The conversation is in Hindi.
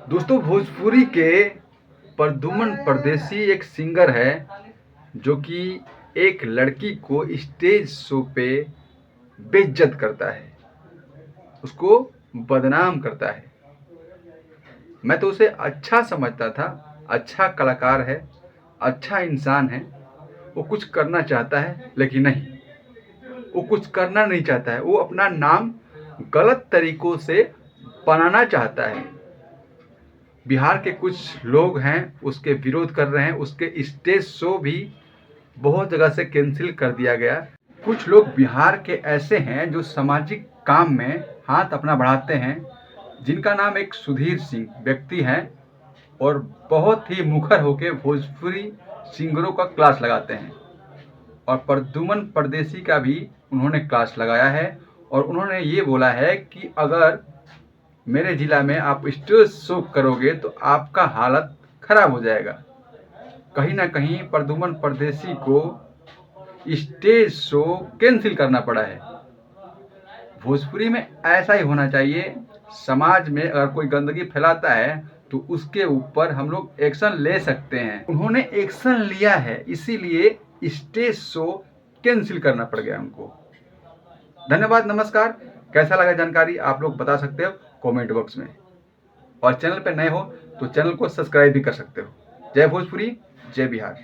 दोस्तों, भोजपुरी के प्रद्युम्न परदेसी एक सिंगर है जो कि एक लड़की को स्टेज शो पे बेइज्जत करता है, उसको बदनाम करता है। मैं तो उसे अच्छा समझता था, अच्छा कलाकार है, अच्छा इंसान है। वो कुछ करना चाहता है लेकिन नहीं, वो कुछ करना नहीं चाहता है। वो अपना नाम गलत तरीकों से बनाना चाहता है। बिहार के कुछ लोग हैं उसके विरोध कर रहे हैं। उसके स्टेज शो भी बहुत जगह से कैंसिल कर दिया गया। कुछ लोग बिहार के ऐसे हैं जो सामाजिक काम में हाथ अपना बढ़ाते हैं, जिनका नाम एक सुधीर सिंह व्यक्ति हैं और बहुत ही मुखर होकर भोजपुरी सिंगरों का क्लास लगाते हैं। और प्रद्युम्न परदेसी का भी उन्होंने क्लास लगाया है और उन्होंने ये बोला है कि अगर मेरे ज़िला में आप स्टेज शो करोगे तो आपका हालत खराब हो जाएगा। कहीं ना कहीं प्रद्युम्न परदेसी को स्टेज शो कैंसिल करना पड़ा है। भोजपुरी में ऐसा ही होना चाहिए। समाज में अगर कोई गंदगी फैलाता है तो उसके ऊपर हम लोग एक्शन ले सकते हैं। उन्होंने एक्शन लिया है, इसीलिए स्टेज शो कैंसिल करना पड़ गया उनको। धन्यवाद, नमस्कार। कैसा लगा जानकारी आप लोग बता सकते हो कमेंट बॉक्स में, और चैनल पर नए हो तो चैनल को सब्सक्राइब भी कर सकते हो। जय भोजपुरी, जय बिहार।